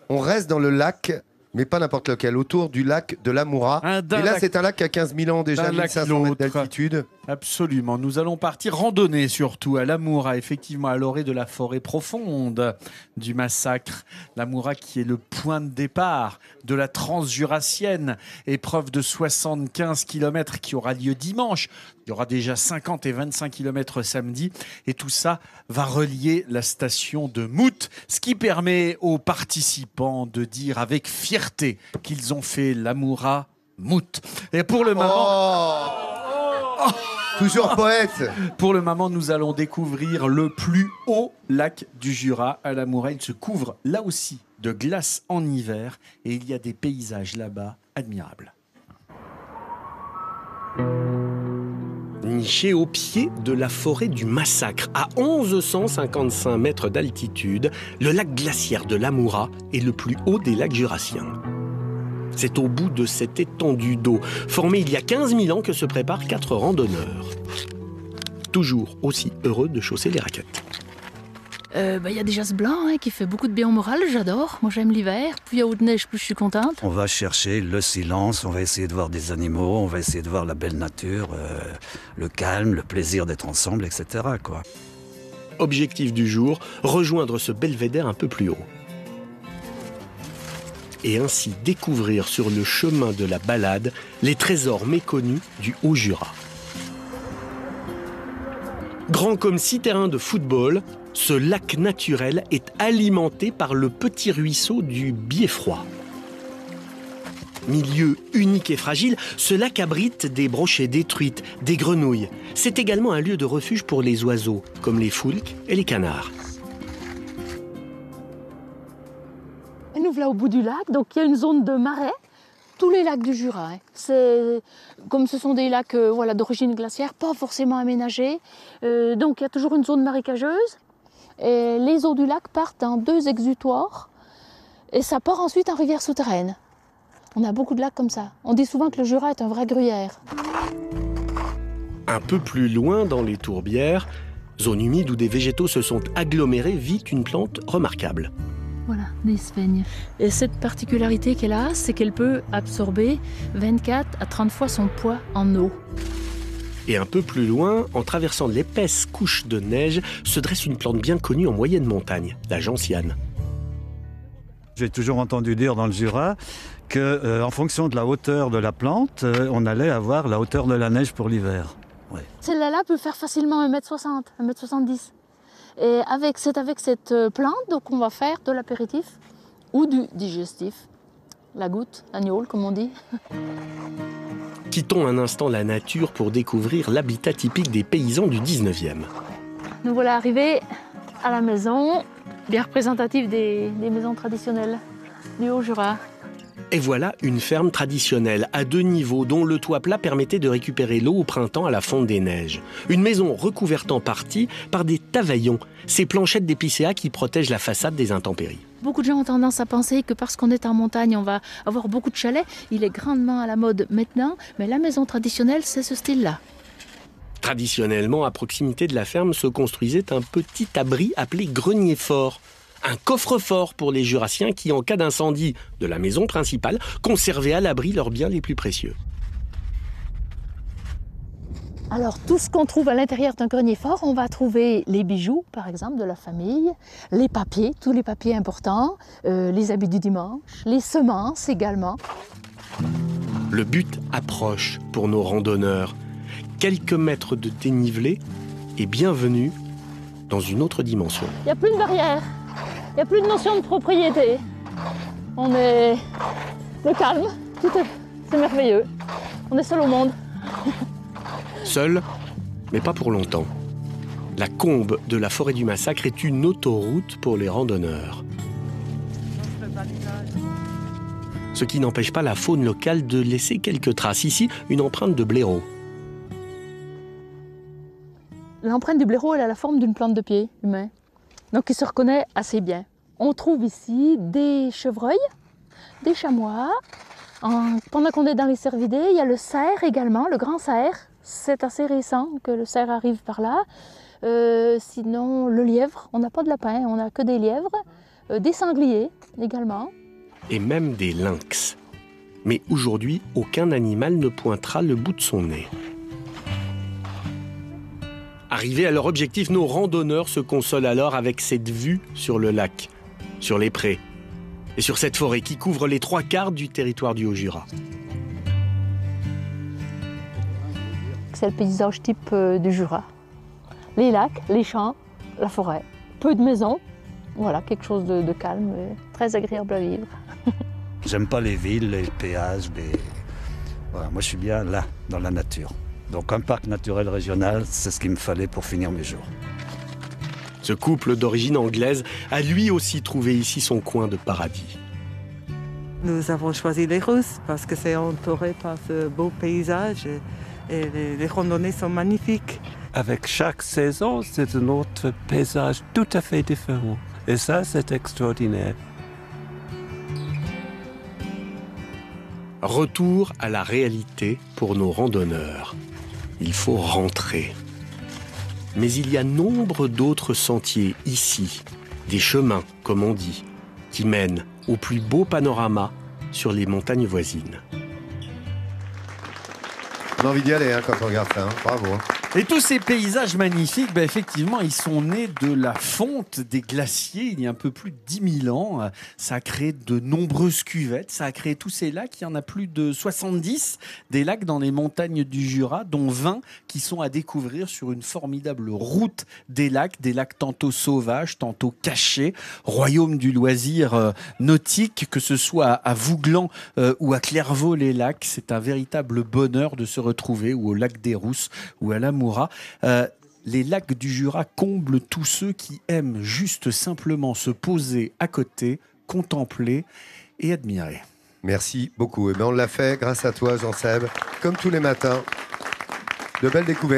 On reste dans le lac, mais pas n'importe lequel, autour du lac de l'Amoura. Et là, c'est un lac qui a 15 000 ans déjà, 1500 mètres d'altitude. Absolument. Nous allons partir randonner surtout à l'Amoura, effectivement à l'orée de la forêt profonde du Massacre. L'Amoura qui est le point de départ de la transjurassienne, épreuve de 75 km qui aura lieu dimanche. Il y aura déjà 50 et 25 km samedi. Et tout ça va relier la station de Mout, ce qui permet aux participants de dire avec fierté qu'ils ont fait l'Amoura Mout. Et pour le moment... Toujours poète. Pour le moment, nous allons découvrir le plus haut lac du Jura à l'Amoura. Il se couvre là aussi de glace en hiver et il y a des paysages là-bas admirables. Niché au pied de la forêt du Massacre, à 1155 mètres d'altitude, le lac glaciaire de l'Amoura est le plus haut des lacs jurassiens. C'est au bout de cette étendue d'eau, formée il y a 15 000 ans, que se préparent 4 randonneurs. Toujours aussi heureux de chausser les raquettes. Y a déjà ce blanc qui fait beaucoup de bien au moral, j'adore. Moi j'aime l'hiver, plus il y a de neige, plus je suis contente. On va chercher le silence, on va essayer de voir des animaux, on va essayer de voir la belle nature, le calme, le plaisir d'être ensemble, etc. quoi. Objectif du jour, rejoindre ce belvédère un peu plus haut. Et ainsi découvrir sur le chemin de la balade les trésors méconnus du Haut-Jura. Grand comme 6 terrains de football, ce lac naturel est alimenté par le petit ruisseau du Bieffroi. Milieu unique et fragile, ce lac abrite des brochets, des truites, des grenouilles. C'est également un lieu de refuge pour les oiseaux, comme les foulques et les canards. Et nous voilà au bout du lac, donc il y a une zone de marais. Tous les lacs du Jura, comme ce sont des lacs d'origine glaciaire, pas forcément aménagés. Donc il y a toujours une zone marécageuse. Et les eaux du lac partent dans 2 exutoires. Et ça part ensuite en rivière souterraine. On a beaucoup de lacs comme ça. On dit souvent que le Jura est un vrai gruyère. Un peu plus loin, dans les tourbières, zone humide où des végétaux se sont agglomérés, vit une plante remarquable. Voilà, des sphènes. Et cette particularité qu'elle a, c'est qu'elle peut absorber 24 à 30 fois son poids en eau. Et un peu plus loin, en traversant l'épaisse couche de neige, se dresse une plante bien connue en moyenne montagne, la gentiane. J'ai toujours entendu dire dans le Jura qu'en fonction de la hauteur de la plante, on allait avoir la hauteur de la neige pour l'hiver. Ouais. Celle-là peut faire facilement 1m60, 1m70. Et avec cette plante, donc on va faire de l'apéritif ou du digestif. La goutte, la gnôle, comme on dit. Quittons un instant la nature pour découvrir l'habitat typique des paysans du 19e. Nous voilà arrivés à la maison, bien représentative des maisons traditionnelles du Haut-Jura. Et voilà une ferme traditionnelle à 2 niveaux dont le toit plat permettait de récupérer l'eau au printemps à la fonte des neiges. Une maison recouverte en partie par des tavaillons, ces planchettes d'épicéa qui protègent la façade des intempéries. Beaucoup de gens ont tendance à penser que parce qu'on est en montagne, on va avoir beaucoup de chalets. Il est grandement à la mode maintenant, mais la maison traditionnelle, c'est ce style-là. Traditionnellement, à proximité de la ferme se construisait un petit abri appelé grenier-fort. Un coffre-fort pour les Jurassiens qui, en cas d'incendie de la maison principale, conservaient à l'abri leurs biens les plus précieux. Alors, tout ce qu'on trouve à l'intérieur d'un grenier-fort, on va trouver les bijoux, par exemple, de la famille, les papiers, tous les papiers importants, les habits du dimanche, les semences également. Le but approche pour nos randonneurs. Quelques mètres de dénivelé et bienvenue dans une autre dimension. Il n'y a plus de barrière. Il n'y a plus de notion de propriété. On est le calme, c'est merveilleux. On est seul au monde. Seul, mais pas pour longtemps. La combe de la forêt du Massacre est une autoroute pour les randonneurs. Ce qui n'empêche pas la faune locale de laisser quelques traces. Ici, une empreinte de blaireau. L'empreinte du blaireau, elle a la forme d'une plante de pied humain. Donc il se reconnaît assez bien. On trouve ici des chevreuils, des chamois. Pendant qu'on est dans les cervidés, il y a le cerf également, le grand cerf. C'est assez récent que le cerf arrive par là. Sinon, le lièvre, on n'a pas de lapin, on n'a que des lièvres. Des sangliers également. et même des lynx. Mais aujourd'hui, aucun animal ne pointera le bout de son nez. Arrivés à leur objectif, nos randonneurs se consolent alors avec cette vue sur le lac, sur les prés et sur cette forêt qui couvre les 3/4 du territoire du Haut-Jura. C'est le paysage type du Jura. Les lacs, les champs, la forêt, peu de maisons. Voilà, quelque chose de calme et très agréable à vivre. J'aime pas les villes, les péages, Voilà, moi je suis bien là, dans la nature. Donc un parc naturel régional, c'est ce qu'il me fallait pour finir mes jours. Ce couple d'origine anglaise a lui aussi trouvé ici son coin de paradis. Nous avons choisi les Rousses parce que c'est entouré par ce beau paysage et les randonnées sont magnifiques. Avec chaque saison, c'est un autre paysage tout à fait différent. Et ça, c'est extraordinaire. Retour à la réalité pour nos randonneurs. Il faut rentrer. Mais il y a nombre d'autres sentiers ici, des chemins, comme on dit, qui mènent au plus beau panorama sur les montagnes voisines. On a envie d'y aller quand on regarde ça, bravo. Et tous ces paysages magnifiques, effectivement, ils sont nés de la fonte des glaciers il y a un peu plus de 10 000 ans. Ça a créé de nombreuses cuvettes, ça a créé tous ces lacs. Il y en a plus de 70 des lacs dans les montagnes du Jura, dont 20 qui sont à découvrir sur une formidable route des lacs tantôt sauvages, tantôt cachés, royaume du loisir nautique, que ce soit à Vouglan ou à Clairvaux-les-Lacs. C'est un véritable bonheur de se retrouver, ou au lac des Rousses, ou à la Moura. Les lacs du Jura comblent tous ceux qui aiment juste simplement se poser à côté, contempler et admirer. Merci beaucoup. On l'a fait grâce à toi, Jean-Seb, comme tous les matins. De belles découvertes.